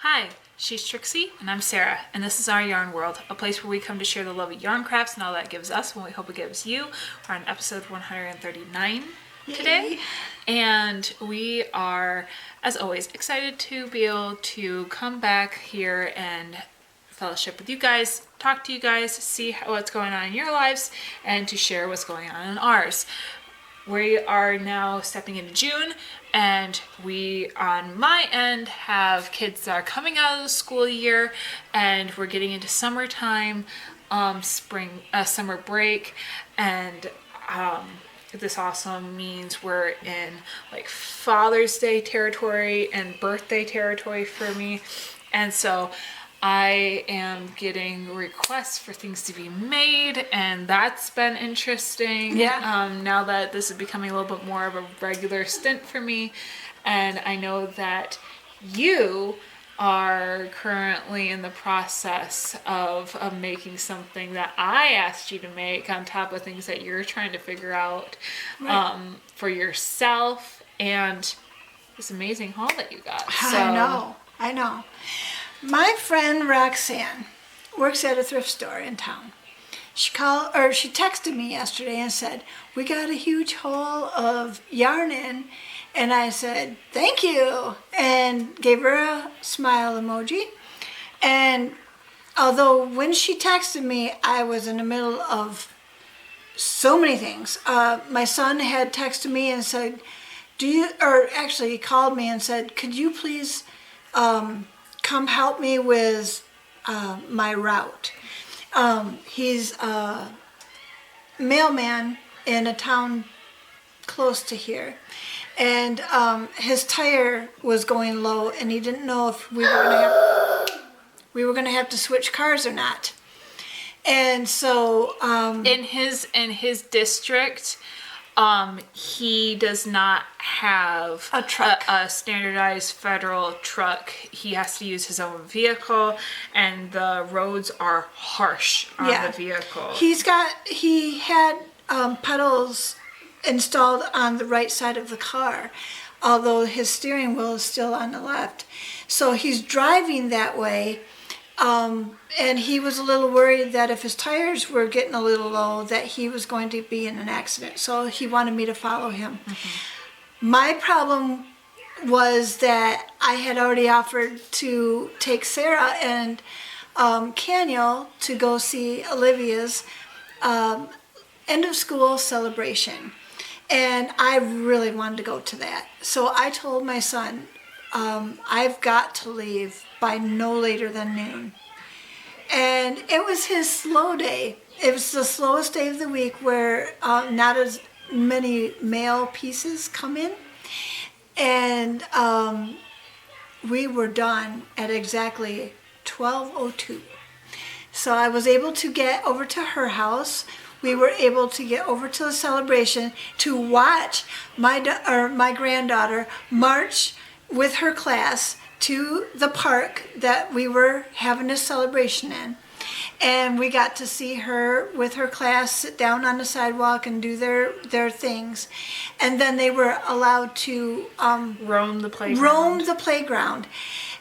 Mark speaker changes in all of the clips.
Speaker 1: Hi, she's Trixie, and I'm Sarah, and this is our Yarn World, a place where we come to share the love of yarn crafts and all that gives us, and we hope it gives you. We're on episode 139 today, and we are, as always, excited to be able to come back here and fellowship with you guys, talk to you guys, see what's going on in your lives, and to share what's going on in ours. We are now stepping into June, and we, on my end, have kids that are coming out of the school year, and we're getting into summertime, summer break, and this also means we're in like Father's Day territory and birthday territory for me, and so I am getting requests for things to be made, and that's been interesting. Now that this is becoming a little bit more of a regular stint for me, and I know that you are currently in the process of right. Something that I asked you to make on top of things that you're trying to figure out for yourself, and this amazing haul that you got. So,
Speaker 2: I know. My friend Roxanne works at a thrift store in town. She texted me yesterday and said, "We got a huge haul of yarn in." And I said, "Thank you," and gave her a smile emoji. And although when she texted me, I was in the middle of so many things. My son had texted me and said, he called me and said, "Could you please come help me with my route?" He's a mailman in a town close to here, and his tire was going low, and he didn't know if we were gonna have to switch cars or not. And so
Speaker 1: in his district, he does not have
Speaker 2: a truck,
Speaker 1: a standardized federal truck. He has to use his own vehicle, and the roads are harsh on the vehicle.
Speaker 2: He had pedals installed on the right side of the car, although his steering wheel is still on the left. So he's driving that way. And he was a little worried that if his tires were getting a little low, that he was going to be in an accident. So he wanted me to follow him. Mm-hmm. My problem was that I had already offered to take Sarah and Caniel to go see Olivia's end of school celebration. And I really wanted to go to that. So I told my son, I've got to leave by no later than noon. And it was his slow day. It was the slowest day of the week where not as many mail pieces come in. And we were done at exactly 12:02. So I was able to get over to her house. We were able to get over to the celebration to watch my granddaughter march with her class to the park that we were having a celebration in. And we got to see her with her class sit down on the sidewalk and do their things. And then they were allowed to
Speaker 1: roam the playground.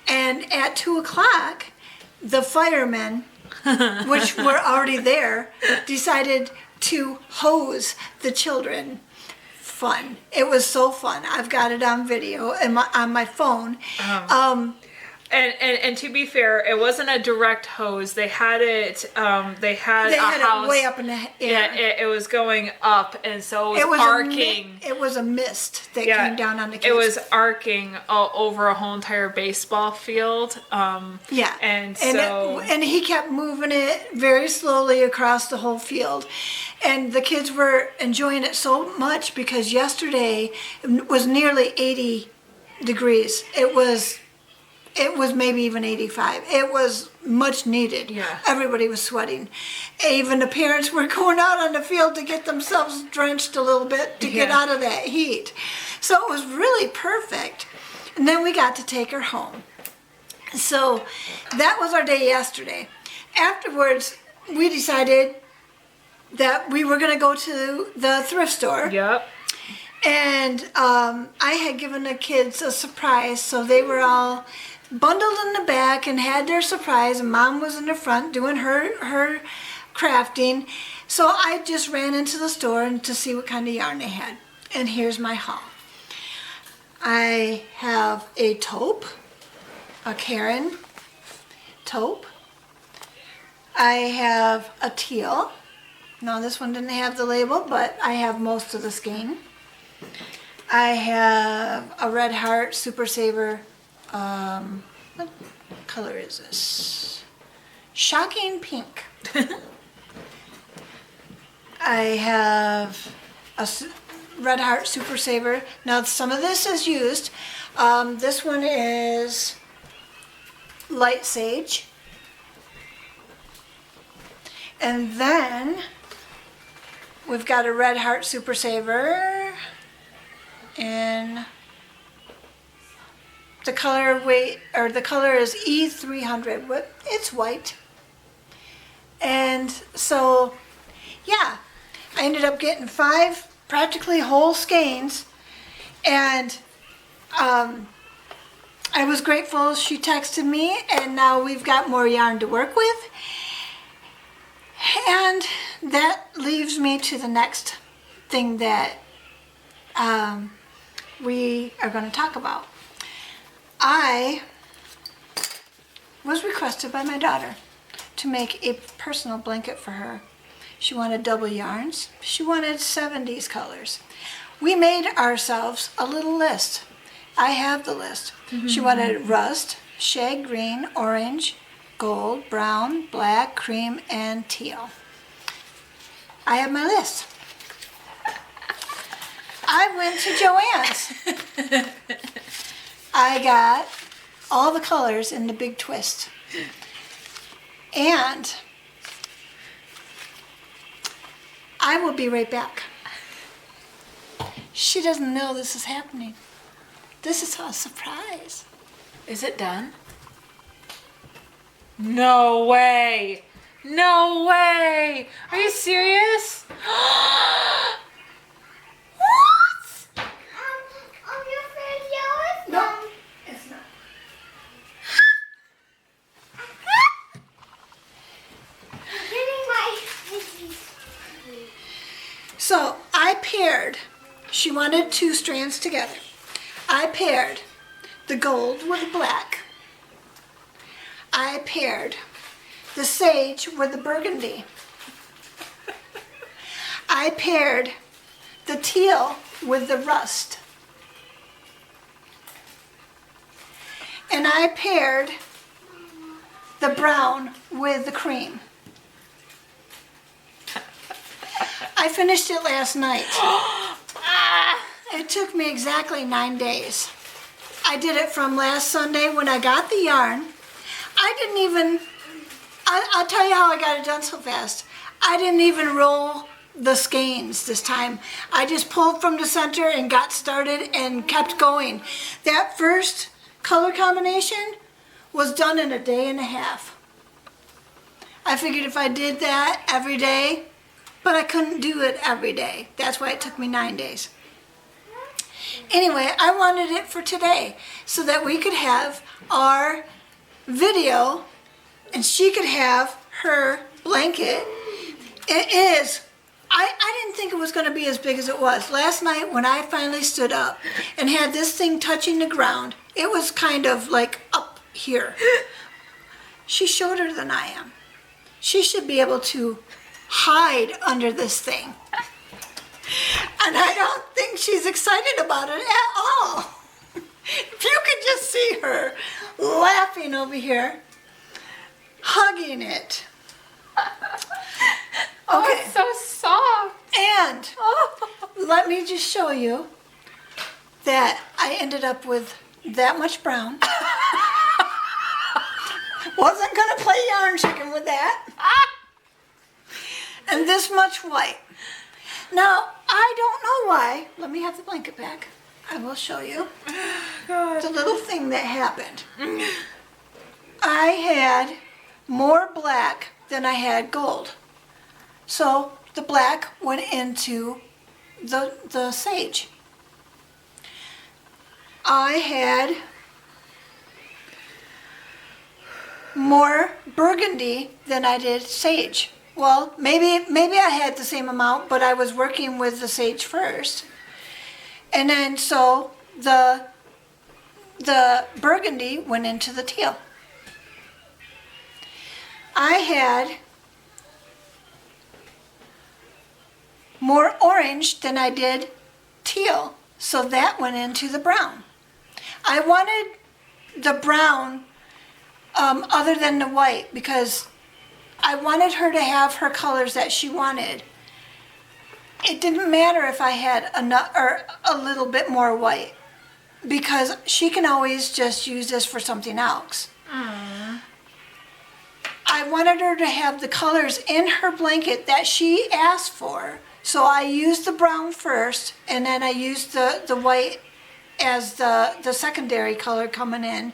Speaker 2: And at 2:00, the firemen, which were already there, decided to hose the children. Fun. It was so fun. I've got it on video and on my phone.
Speaker 1: And to be fair, it wasn't a direct hose. They had it. They had
Speaker 2: it way up in the air.
Speaker 1: Yeah, it was going up, and so it was arcing.
Speaker 2: It was a mist that came down on the kids.
Speaker 1: It was arcing over a whole entire baseball field. And
Speaker 2: he kept moving it very slowly across the whole field. And the kids were enjoying it so much because yesterday was nearly 80 degrees. It was maybe even 85. It was much needed.
Speaker 1: Yeah.
Speaker 2: Everybody was sweating. Even the parents were going out on the field to get themselves drenched a little bit to get out of that heat. So it was really perfect. And then we got to take her home. So that was our day yesterday. Afterwards, we decided that we were going to go to the thrift store.
Speaker 1: Yep.
Speaker 2: And I had given the kids a surprise, so they were all bundled in the back and had their surprise, and Mom was in the front doing her crafting. So I just ran into the store to see what kind of yarn they had. And here's my haul. I have a taupe, a Karen taupe. I have a teal. No, this one didn't have the label, but I have most of the skein. I have a Red Heart Super Saver. What color is this? Shocking pink. I have a Red Heart Super Saver. Now some of this is used. This one is Light Sage. And then we've got a Red Heart Super Saver in the color the color is E300. It's white. And so, yeah, I ended up getting 5 practically whole skeins, and I was grateful she texted me, and now we've got more yarn to work with. And that leaves me to the next thing that we are going to talk about. I was requested by my daughter to make a personal blanket for her. She wanted double yarns. She wanted 70s colors. We made ourselves a little list. I have the list. She wanted rust, shag green, orange, gold, brown, black, cream, and teal. I have my list. I went to Joann's. I got all the colors in the big twist. And I will be right back. She doesn't know this is happening. This is a surprise.
Speaker 1: Is it done? No way! No way! Are you serious? What?
Speaker 3: Your video is
Speaker 2: No,
Speaker 3: done.
Speaker 2: it's not.
Speaker 3: Getting my
Speaker 2: So I paired, she wanted 2 strands together. I paired the gold with the black. I paired the sage with the burgundy. I paired the teal with the rust. And I paired the brown with the cream. I finished it last night. It took me exactly 9 days. I did it from last Sunday when I got the yarn. I didn't even, I'll tell you how I got it done so fast. I didn't even roll the skeins this time. I just pulled from the center and got started and kept going. That first color combination was done in a day and a half. I figured if I did that every day, but I couldn't do it every day. That's why it took me 9 days. Anyway, I wanted it for today so that we could have our video and she could have her blanket. It is, I didn't think it was going to be as big as it was. Last night when I finally stood up and had this thing touching the ground, it was kind of like up here. She's shorter than I am. She should be able to hide under this thing. And I don't think she's excited about it at all. If you could just see her laughing over here, hugging it.
Speaker 1: Oh,
Speaker 2: Okay.
Speaker 1: it's so soft.
Speaker 2: And let me just show you that I ended up with that much brown. Wasn't gonna play yarn chicken with that. And this much white. Now, I don't know why. Let me have the blanket back. I will show you the little thing that happened. I had more black than I had gold. So the black went into the sage. I had more burgundy than I did sage. Well, maybe I had the same amount, but I was working with the sage first. And then so the burgundy went into the teal. I had more orange than I did teal, so that went into the brown. I wanted the brown other than the white because I wanted her to have her colors that she wanted. It didn't matter if I had a little bit more white because she can always just use this for something else. I wanted her to have the colors in her blanket that she asked for. So I used the brown first, and then I used the white as the secondary color coming in.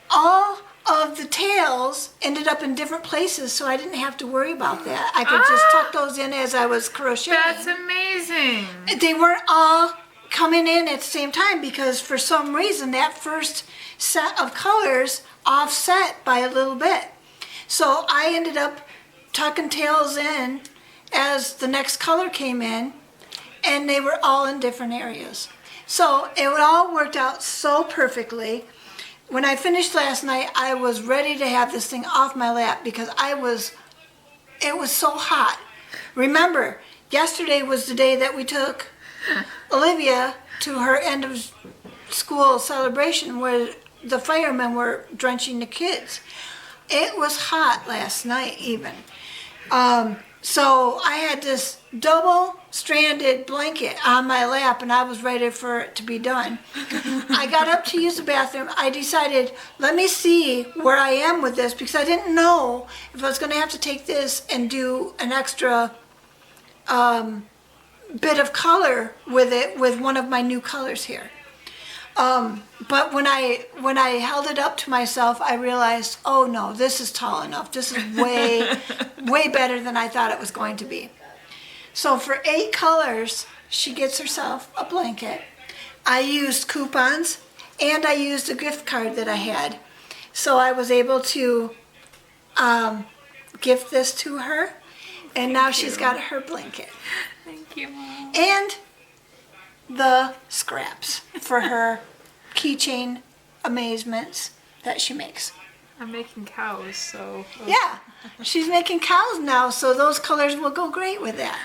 Speaker 2: All of the tails ended up in different places, so I didn't have to worry about that. I could just tuck those in as I was crocheting.
Speaker 1: That's amazing.
Speaker 2: They weren't all coming in at the same time because for some reason that first set of colors offset by a little bit. So I ended up tucking tails in as the next color came in, and they were all in different areas. So it all worked out so perfectly. When I finished last night, I was ready to have this thing off my lap because it was so hot. Remember, yesterday was the day that we took Olivia to her end of school celebration where the firemen were drenching the kids. It was hot last night even. So I had this double-stranded blanket on my lap and I was ready for it to be done. I got up to use the bathroom. I decided, let me see where I am with this because I didn't know if I was going to have to take this and do an extra bit of color with it with one of my new colors here. But when I held it up to myself, I realized, oh no, this is tall enough. This is way better than I thought it was going to be. So for 8 colors, she gets herself a blanket. I used coupons and I used a gift card that I had. So I was able to gift this to her, and now she's got her blanket.
Speaker 1: Thank you, Mom.
Speaker 2: And the scraps for her keychain amazements that she makes.
Speaker 1: I'm making cows, so...
Speaker 2: Yeah, she's making cows now, so those colors will go great with that.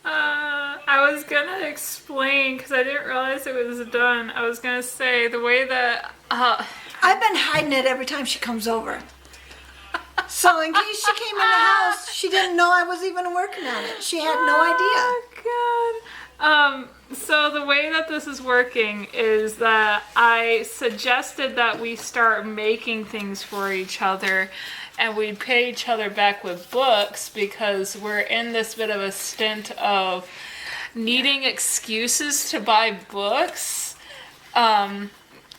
Speaker 1: I was gonna explain, because I didn't realize it was done. I was gonna say, the way that...
Speaker 2: I've been hiding it every time she comes over. So in case she came in the house, she didn't know I was even working on it. She had no idea.
Speaker 1: Oh, God. So the way that this is working is that I suggested that we start making things for each other and we'd pay each other back with books because we're in this bit of a stint of needing excuses to buy books.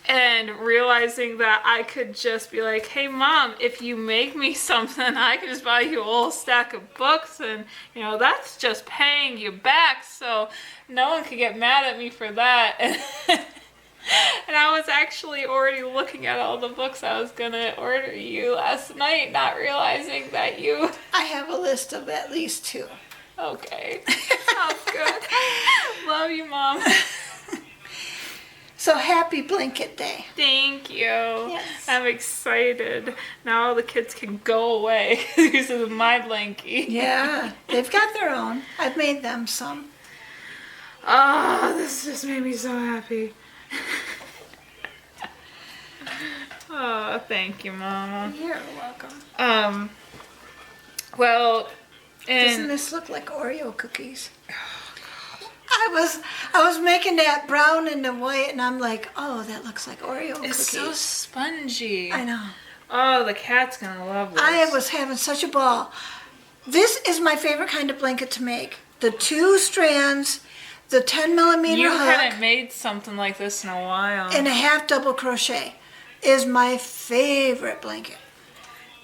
Speaker 1: And realizing that I could just be like, hey Mom, if you make me something, I can just buy you a whole stack of books and, you know, that's just paying you back. So no one could get mad at me for that. And I was actually already looking at all the books I was going to order you last night, not realizing that you...
Speaker 2: I have a list of at least 2.
Speaker 1: Okay. Sounds good. Love you, Mom.
Speaker 2: So happy blanket day.
Speaker 1: Thank you.
Speaker 2: Yes.
Speaker 1: I'm excited. Now all the kids can go away because of my blankie.
Speaker 2: Yeah, they've got their own. I've made them some.
Speaker 1: Oh, this just made me so happy. Oh, thank you, Mama.
Speaker 2: You're welcome.
Speaker 1: Well,
Speaker 2: Doesn't this look like Oreo cookies? I was making that brown and the white, and I'm like, oh, that looks like Oreo cookies.
Speaker 1: It's so spongy.
Speaker 2: I know.
Speaker 1: Oh, the cat's gonna love this.
Speaker 2: I was having such a ball. This is my favorite kind of blanket to make. The 2 strands, the 10 millimeter
Speaker 1: You
Speaker 2: hook,
Speaker 1: hadn't made something like this in a while.
Speaker 2: and a half double crochet is my favorite blanket.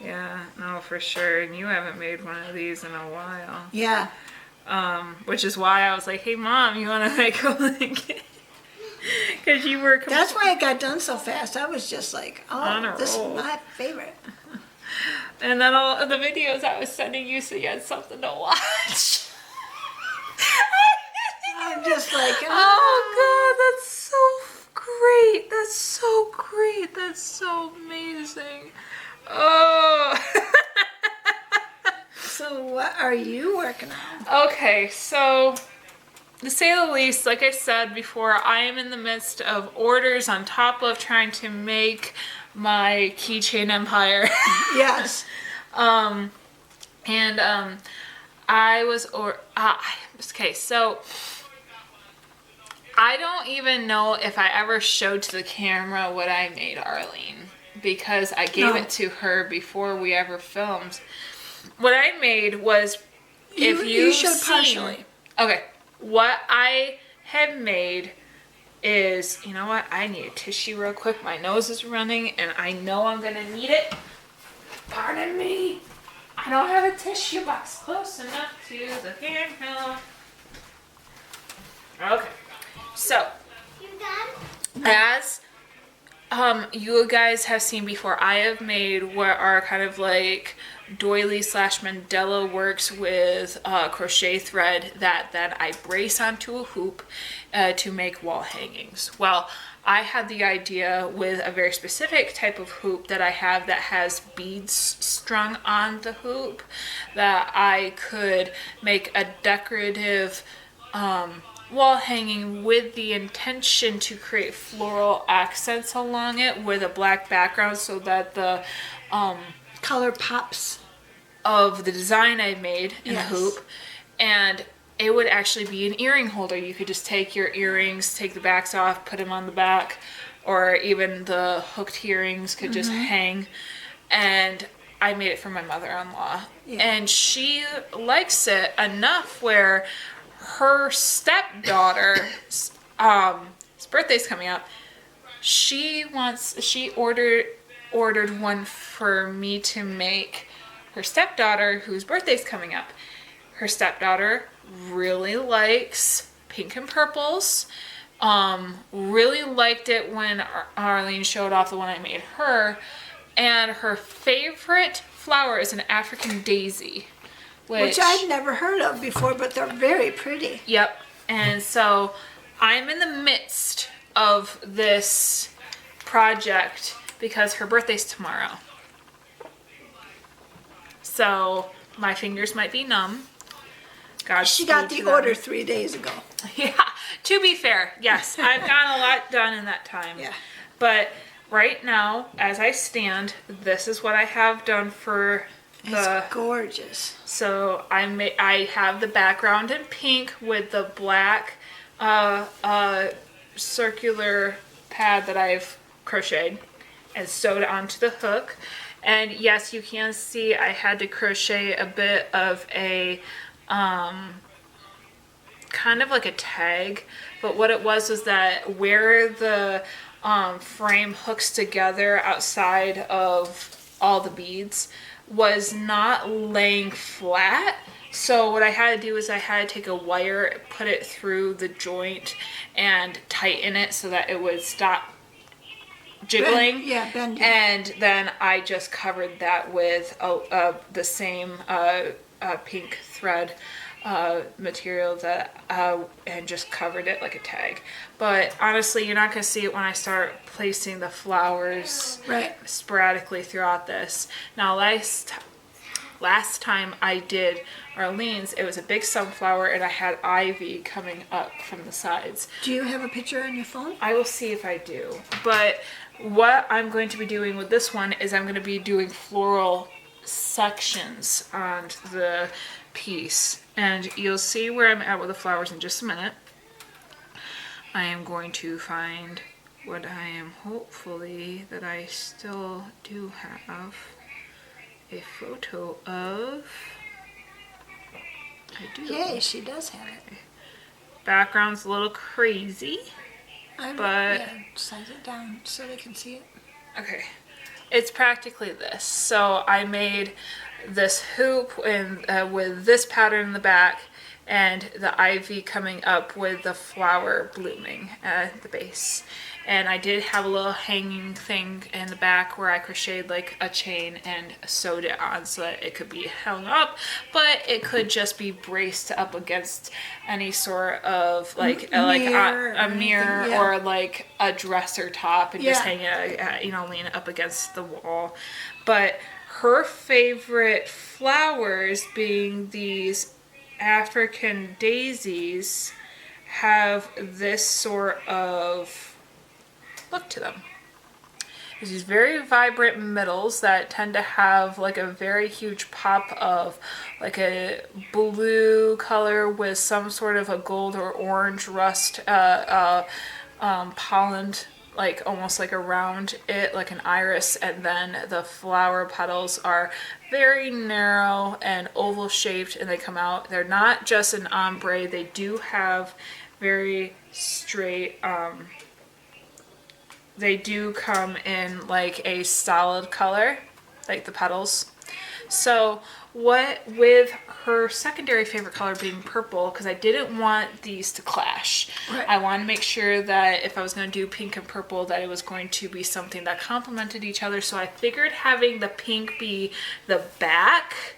Speaker 1: Yeah, no, for sure. And you haven't made one of these in a while.
Speaker 2: Yeah.
Speaker 1: Which is why I was like, hey Mom, you want to make a blanket? Because you were
Speaker 2: That's why it got done so fast. I was just like,
Speaker 1: On
Speaker 2: oh,
Speaker 1: a
Speaker 2: this is
Speaker 1: roll.
Speaker 2: my favorite.
Speaker 1: And then all of the videos I was sending you so you had something to watch.
Speaker 2: I'm just like,
Speaker 1: Oh God, that's so great. That's so great. That's so amazing. Oh.
Speaker 2: So what are you working on?
Speaker 1: Okay, so to say the least, like I said before, I am in the midst of orders on top of trying to make my keychain empire.
Speaker 2: Yes.
Speaker 1: And I was okay, so I don't even know if I ever showed to the camera what I made Arlene, because I gave it to her before we ever filmed. What I made was, if
Speaker 2: You showed partially.
Speaker 1: Okay, what I have made is, you know what? I need a tissue real quick. My nose is running, and I know I'm gonna need it. Pardon me. I don't have a tissue box close enough to the camera. Okay, so
Speaker 3: You done?
Speaker 1: as you guys have seen before, I have made what are kind of like doily / Mandela works with crochet thread that I brace onto a hoop to make wall hangings. Well, I had the idea with a very specific type of hoop that I have that has beads strung on the hoop, that I could make a decorative wall hanging with the intention to create floral accents along it with a black background, so that the
Speaker 2: Color pops.
Speaker 1: of the design I made in
Speaker 2: Yes.
Speaker 1: the hoop, and it would actually be an earring holder. You could just take your earrings, take the backs off, put them on the back, or even the hooked earrings could just hang. And I made it for my mother-in-law,
Speaker 2: Yeah.
Speaker 1: and she likes it enough where her stepdaughter's birthday's coming up. She ordered one for me to make her stepdaughter, whose birthday's coming up. Her stepdaughter really likes pink and purples. Really liked it when Arlene showed off the one I made her. And her favorite flower is an African daisy.
Speaker 2: Which I'd never heard of before, but they're very pretty.
Speaker 1: Yep. And so I'm in the midst of this project because her birthday's tomorrow. So my fingers might be numb.
Speaker 2: She got the order 3 days ago.
Speaker 1: Yeah, to be fair, yes, I've gotten a lot done in that time.
Speaker 2: Yeah.
Speaker 1: But right now, as I stand, this is what I have done for the...
Speaker 2: It's gorgeous.
Speaker 1: So I have the background in pink with the black circular pad that I've crocheted and sewed onto the hook. And yes, you can see I had to crochet a bit of a kind of like a tag, but what it was that where the frame hooks together outside of all the beads was not laying flat. So what I had to do is I had to take a wire, put it through the joint and tighten it so that it would stop jiggling.
Speaker 2: Bending.
Speaker 1: And then I just covered that with the same pink thread material that and just covered it like a tag. But honestly, you're not going to see it when I start placing the flowers sporadically throughout this. Now, last time I did Arlene's, it was a big sunflower and I had ivy coming up from the sides.
Speaker 2: Do you have a picture on your phone?
Speaker 1: I will see if I do. But what I'm going to be doing with this one is I'm going to be doing floral sections on the piece. And you'll see where I'm at with the flowers in just a minute. I am going to find what I am hopefully that I still do have a photo of. I do.
Speaker 2: Yay, she does have it.
Speaker 1: Background's a little crazy. But
Speaker 2: size it down so they can see it.
Speaker 1: okay, it's practically this. So I made this hoop with this pattern in the back, and the ivy coming up with the flower blooming at the base. And I did have a little hanging thing in the back where I crocheted like a chain and sewed it on so that it could be hung up, but it could just be braced up against any sort of like a mirror
Speaker 2: yeah.
Speaker 1: or like a dresser top and just
Speaker 2: Yeah.
Speaker 1: hang it, lean it up against the wall. But her favorite flowers, being these African daisies, have this sort of look to them. There's these very vibrant middles that tend to have like a very huge pop of like a blue color with some sort of a gold or orange rust pollen, like almost like around it, like an iris. And then the flower petals are very narrow and oval shaped, and they come out. They're not just an ombre. They do have very straight they do come in like a solid color, like the petals. So what with her secondary favorite color being purple, because I didn't want these to clash.
Speaker 2: Right.
Speaker 1: I wanted to make sure that if I was going to do pink and purple, that it was going to be something that complemented each other. So I figured having the pink be the back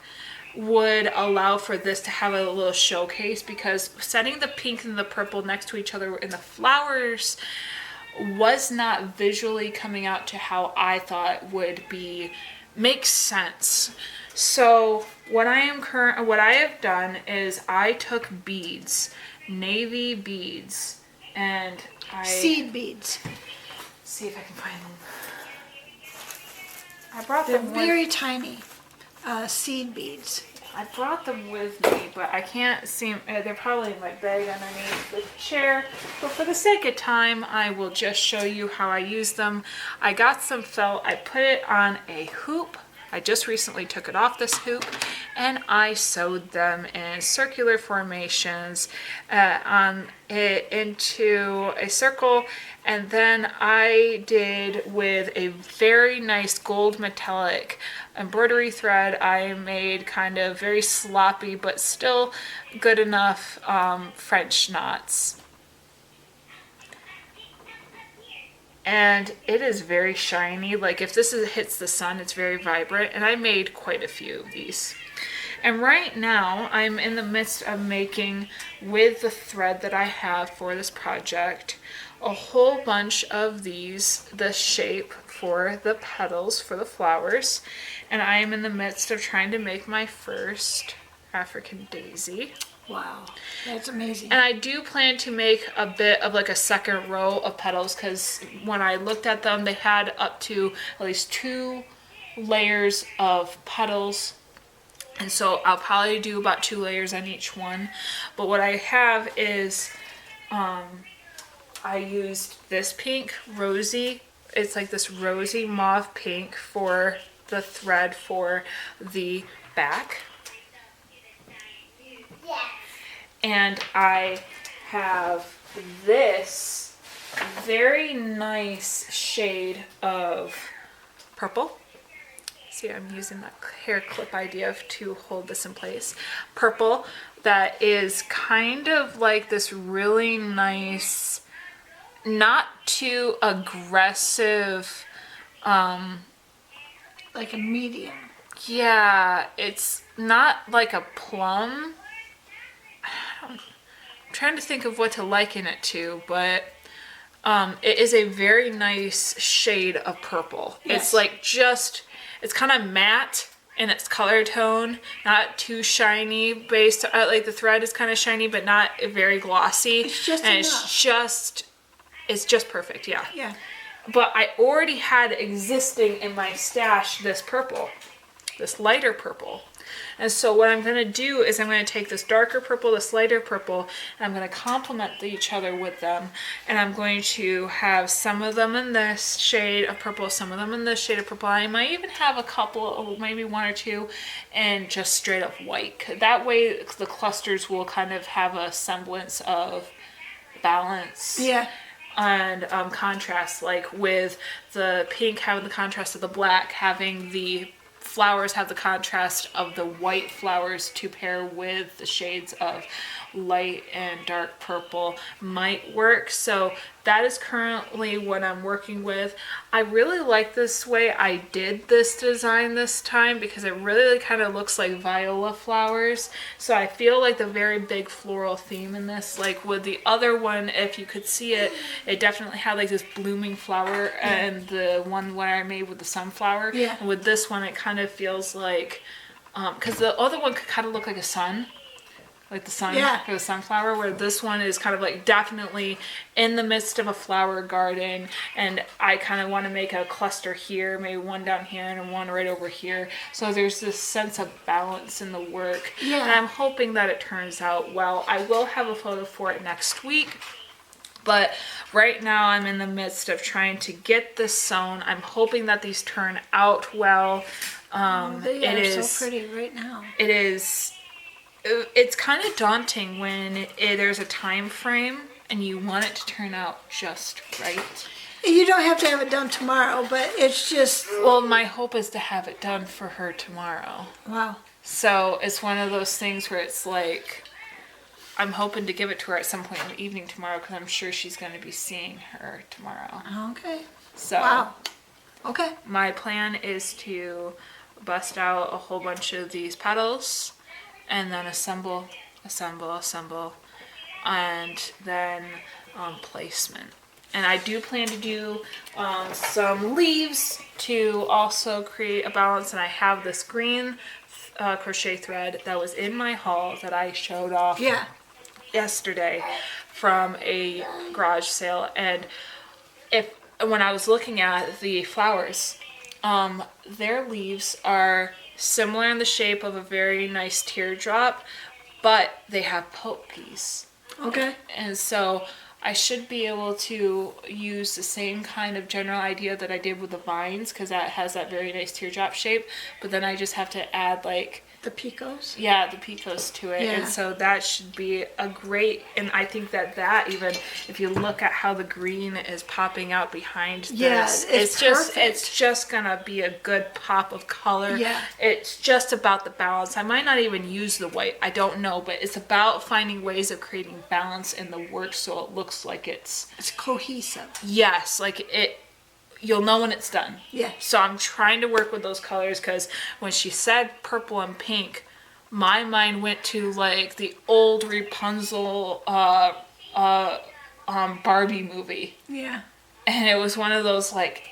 Speaker 1: would allow for this to have a little showcase, because setting the pink and the purple next to each other in the flowers was not visually coming out to how I thought would be make sense. So what I have done is I took beads, navy beads, and
Speaker 2: Seed beads.
Speaker 1: see if I can find them. I brought
Speaker 2: They're
Speaker 1: them
Speaker 2: very tiny seed beads.
Speaker 1: I brought them with me, but I can't seem, they're probably in my bag underneath the chair. But for the sake of time, I will just show you how I use them. I got some felt, I put it on a hoop. I just recently took it off this hoop, and I sewed them in circular formations into a circle. And then I did with a very nice gold metallic embroidery thread. I made kind of very sloppy but still good enough French knots. And it is very shiny. Like if this hits the sun, it's very vibrant. And I made quite a few of these. And right now I'm in the midst of making, with the thread that I have for this project, a whole bunch of these, the shape for the petals for the flowers. And I am in the midst of trying to make my first African daisy.
Speaker 2: Wow, that's amazing.
Speaker 1: And I do plan to make a bit of like a second row of petals, because when I looked at them, they had up to at least 2 layers of petals. And so I'll probably do about 2 layers on each one. But what I have is, I used this pink rosy, it's like this rosy mauve pink for the thread for the back. And I have this very nice shade of purple. See, I'm using that hair clip idea to hold this in place. Purple that is kind of like this really nice, not too aggressive,
Speaker 2: Like a medium.
Speaker 1: yeah, it's not like a plum. I'm trying to think of what to liken it to, but it is a very nice shade of purple.
Speaker 2: Yes.
Speaker 1: It's like it's kind of matte in its color tone, not too shiny based, like the thread is kind of shiny, but not very glossy.
Speaker 2: It's just
Speaker 1: and
Speaker 2: enough.
Speaker 1: It's just perfect, yeah.
Speaker 2: Yeah.
Speaker 1: But I already had existing in my stash this purple, this lighter purple. And so what I'm going to do is I'm going to take this darker purple, this lighter purple, and I'm going to complement each other with them. And I'm going to have some of them in this shade of purple, some of them in this shade of purple. I might even have a couple, or maybe 1 or 2, and just straight up white. That way the clusters will kind of have a semblance of balance.
Speaker 2: Yeah.
Speaker 1: And contrast, like with the pink having the contrast of the black, having the flowers have the contrast of the white flowers to pair with the shades of light and dark purple might work. So that is currently what I'm working with. I really like this way I did this design this time because it really kind of looks like viola flowers. So I feel like the very big floral theme in this, like with the other one, if you could see it, it definitely had like this blooming flower, and the one where I made with the sunflower.
Speaker 2: Yeah.
Speaker 1: And with this one, it kind of feels like, because the other one could kind of look like a sun. Like the sun, for the sunflower, where this one is kind of like definitely in the midst of a flower garden, and I kind of want to make a cluster here, maybe one down here and one right over here. So there's this sense of balance in the work.
Speaker 2: Yeah.
Speaker 1: And I'm hoping that it turns out well. I will have a photo for it next week. But right now I'm in the midst of trying to get this sewn. I'm hoping that these turn out well.
Speaker 2: They are so pretty right now.
Speaker 1: It is. It's kind of daunting when there's a time frame and you want it to turn out just right.
Speaker 2: You don't have to have it done tomorrow, but it's just...
Speaker 1: Well, my hope is to have it done for her tomorrow.
Speaker 2: Wow.
Speaker 1: So it's one of those things where it's like, I'm hoping to give it to her at some point in the evening tomorrow because I'm sure she's going to be seeing her tomorrow.
Speaker 2: Okay.
Speaker 1: So
Speaker 2: wow. Okay.
Speaker 1: My plan is to bust out a whole bunch of these petals and then assemble, and then placement. And I do plan to do some leaves to also create a balance, and I have this green crochet thread that was in my haul that I showed off yesterday from a garage sale. And when I was looking at the flowers, their leaves are similar in the shape of a very nice teardrop, but they have pokees.
Speaker 2: Okay.
Speaker 1: And so I should be able to use the same kind of general idea that I did with the vines, because that has that very nice teardrop shape, but then I just have to add like
Speaker 2: the picos?
Speaker 1: Yeah, the picos to it.
Speaker 2: Yeah.
Speaker 1: And so that should be a great, and I think that even, if you look at how the green is popping out behind this, it's just gonna be a good pop of color.
Speaker 2: Yeah.
Speaker 1: It's just about the balance. I might not even use the white, I don't know, but it's about finding ways of creating balance in the work so it looks like it's
Speaker 2: cohesive.
Speaker 1: Yes, like you'll know when it's done.
Speaker 2: Yeah.
Speaker 1: So I'm trying to work with those colors, because when she said purple and pink, my mind went to like the old Rapunzel Barbie movie.
Speaker 2: Yeah.
Speaker 1: And it was one of those like,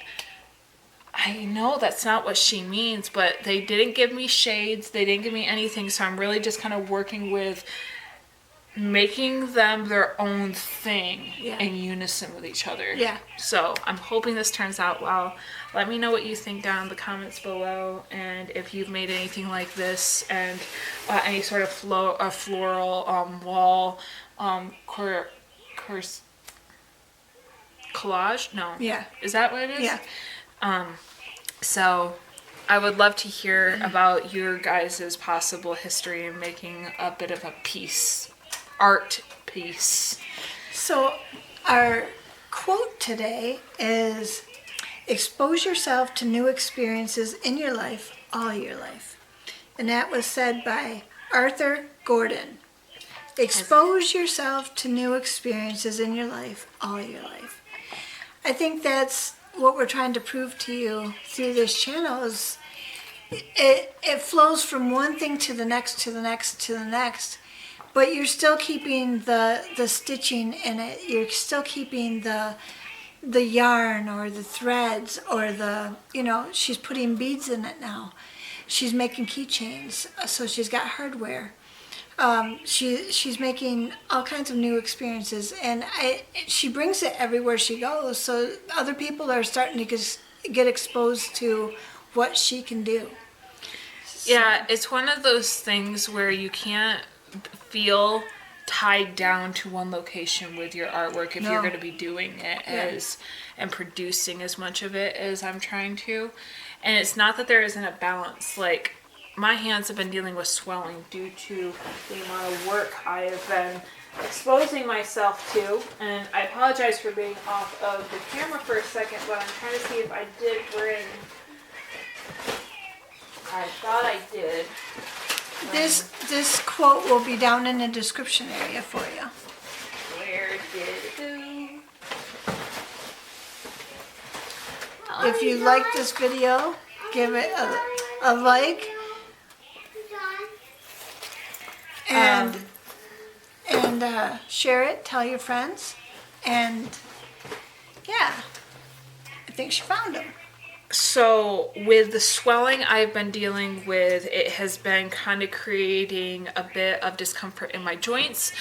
Speaker 1: I know that's not what she means, but they didn't give me shades, they didn't give me anything, so I'm really just kind of working with making them their own thing in unison with each other.
Speaker 2: Yeah.
Speaker 1: So I'm hoping this turns out well. Let me know what you think down in the comments below, and if you've made anything like this, and any sort of floral wall collage. No.
Speaker 2: Yeah.
Speaker 1: Is that what it is?
Speaker 2: Yeah.
Speaker 1: So I would love to hear about your guys' possible history in making a bit of a art piece.
Speaker 2: So our quote today is, expose yourself to new experiences in your life all your life. And that was said by Arthur Gordon. Expose yourself to new experiences in your life all your life. I think that's what we're trying to prove to you through this channel, is it flows from one thing to the next, to the next, to the next. But you're still keeping the stitching in it. You're still keeping the yarn or the threads or she's putting beads in it now. She's making keychains, so she's got hardware. She's making all kinds of new experiences, and she brings it everywhere she goes. So other people are starting to get exposed to what she can do.
Speaker 1: Yeah, it's one of those things where you can't feel tied down to one location with your artwork if you're going to be doing it and producing as much of it as I'm trying to. And it's not that there isn't a balance. Like, my hands have been dealing with swelling due to the amount of work I have been exposing myself to. And I apologize for being off of the camera for a second, but I'm trying to see if I did bring... I thought I did.
Speaker 2: This quote will be down in the description area for you.
Speaker 1: Where did it go?
Speaker 2: If you like this video, give it a like and share it. Tell your friends, and yeah, I think she found them.
Speaker 1: So with the swelling I've been dealing with, it has been kind of creating a bit of discomfort in my joints,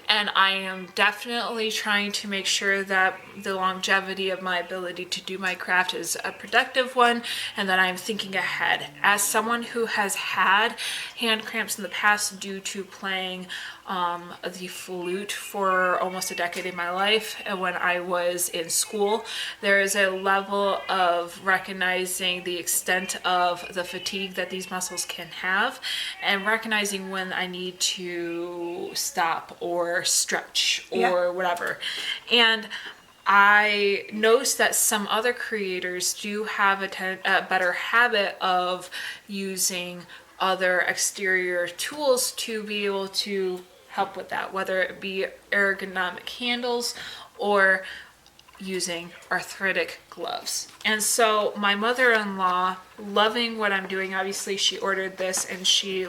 Speaker 1: and I am definitely trying to make sure that the longevity of my ability to do my craft is a productive one, and that I'm thinking ahead. As someone who has had hand cramps in the past due to playing the flute for almost a decade in my life, and when I was in school, there is a level of recognizing the extent of the fatigue that these muscles can have, and recognizing when I need to stop or stretch or whatever. And I noticed that some other creators do have a better habit of using other exterior tools to be able to help with that, whether it be ergonomic handles or using arthritic gloves. And so my mother-in-law, loving what I'm doing, obviously she ordered this, and she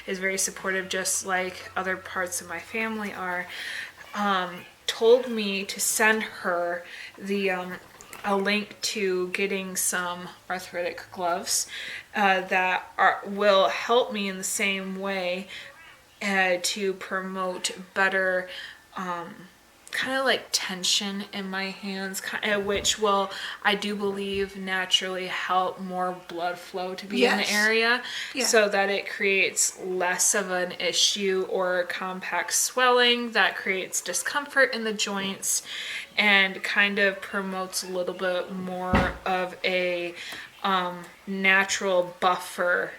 Speaker 1: is very supportive, just like other parts of my family are, told me to send her a link to getting some arthritic gloves that will help me in the same way to promote better kind of like tension in my hands, which will, I do believe, naturally help more blood flow to be in the area, so that it creates less of an issue or compact swelling that creates discomfort in the joints, and kind of promotes a little bit more of a natural buffer,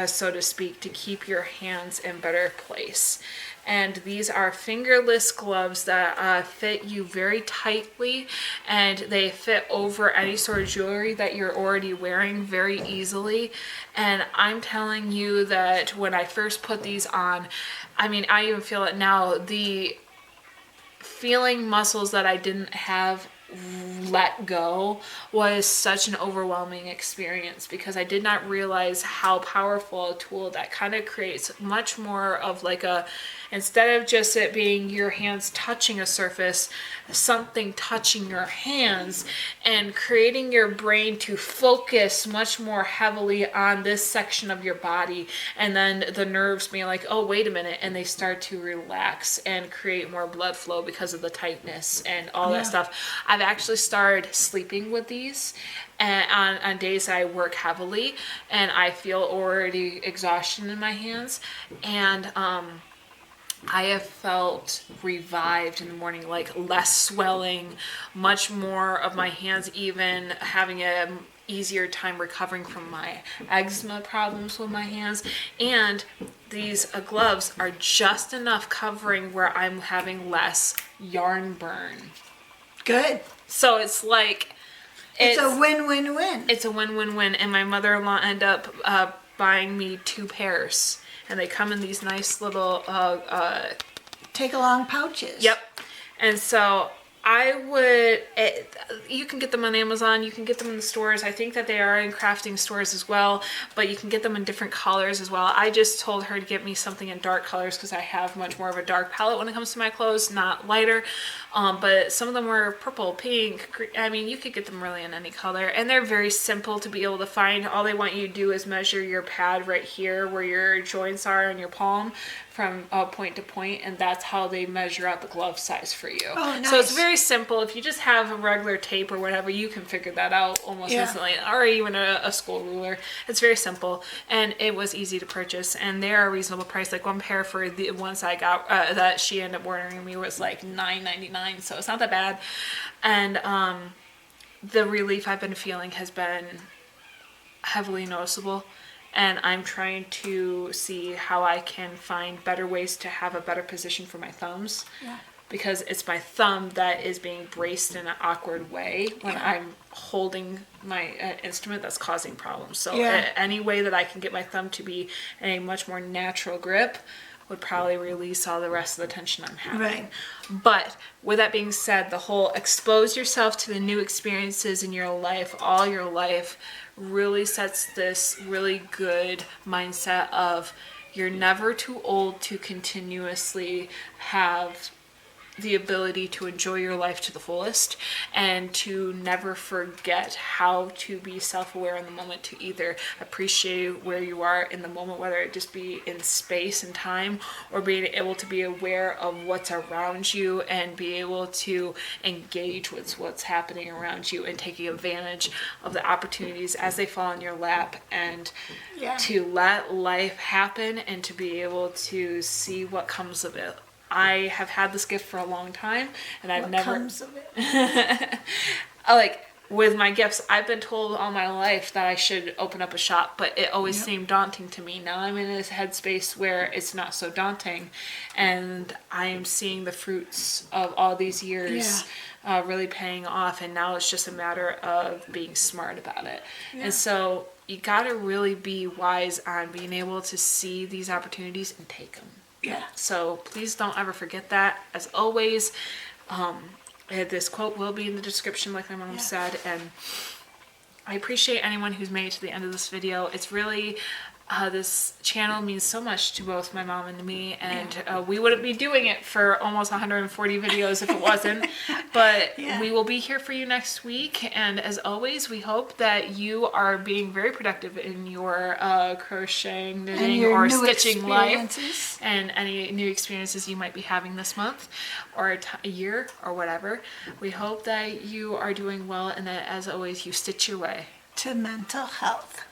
Speaker 1: so to speak, to keep your hands in better place. And these are fingerless gloves that fit you very tightly, and they fit over any sort of jewelry that you're already wearing very easily. And I'm telling you that when I first put these on, I mean, I even feel it now, the feeling muscles that I didn't have let go was such an overwhelming experience, because I did not realize how powerful a tool that kind of creates much more of like a, instead of just it being your hands touching a surface, something touching your hands and creating your brain to focus much more heavily on this section of your body, and then the nerves being like, oh, wait a minute, and they start to relax and create more blood flow because of the tightness and all that stuff. I've actually started sleeping with these and on days that I work heavily and I feel already exhaustion in my hands, and I have felt revived in the morning, like less swelling, much more of my hands, even having a easier time recovering from my eczema problems with my hands. And these gloves are just enough covering where I'm having less yarn burn.
Speaker 2: Good.
Speaker 1: So it's like
Speaker 2: it's a win-win-win.
Speaker 1: It's a win-win-win. And my mother-in-law ended up buying me 2 pairs, and they come in these nice little
Speaker 2: take-along pouches.
Speaker 1: Yep. And so I would, you can get them on Amazon, you can get them in the stores. I think that they are in crafting stores as well, but you can get them in different colors as well. I just told her to get me something in dark colors because I have much more of a dark palette when it comes to my clothes, not lighter. But some of them were purple, pink, green. I mean, you could get them really in any color, and they're very simple to be able to find. All they want you to do is measure your pad right here where your joints are on your palm from point to point, and that's how they measure out the glove size for you.
Speaker 2: Oh, nice.
Speaker 1: So it's very simple. If you just have a regular tape or whatever, you can figure that out almost instantly, or even a school ruler. It's very simple, and it was easy to purchase, and they are a reasonable price. Like one pair for the ones I got that she ended up ordering me was like $9.99, so it's not that bad. And the relief I've been feeling has been heavily noticeable. And I'm trying to see how I can find better ways to have a better position for my thumbs.
Speaker 2: Yeah.
Speaker 1: because it's my thumb that is being braced in an awkward way when I'm holding my instrument that's causing problems. So any way that I can get my thumb to be in a much more natural grip would probably release all the rest of the tension I'm having.
Speaker 2: Right.
Speaker 1: But with that being said, the whole expose yourself to the new experiences in your life, all your life, really sets this really good mindset of you're never too old to continuously have the ability to enjoy your life to the fullest, and to never forget how to be self-aware in the moment, to either appreciate where you are in the moment, whether it just be in space and time, or being able to be aware of what's around you and be able to engage with what's happening around you and taking advantage of the opportunities as they fall in your lap, and to let life happen and to be able to see what comes of it. I have had this gift for a long time, and I've never
Speaker 2: comes of it?
Speaker 1: like with my gifts, I've been told all my life that I should open up a shop, but it always seemed daunting to me. Now I'm in this headspace where it's not so daunting, and I am seeing the fruits of all these years really paying off, and now it's just a matter of being smart about it. And so you got to really be wise on being able to see these opportunities and take them.
Speaker 2: Yeah.
Speaker 1: So please don't ever forget that. As always, this quote will be in the description, like my mom said, and I appreciate anyone who's made it to the end of this video. It's really, this channel means so much to both my mom and to me, and we wouldn't be doing it for almost 140 videos if it wasn't. But we will be here for you next week, and as always, we hope that you are being very productive in your crocheting, knitting, or stitching life, and any new experiences you might be having this month or a year or whatever. We hope that you are doing well, and that, as always, you stitch your way
Speaker 2: To mental health.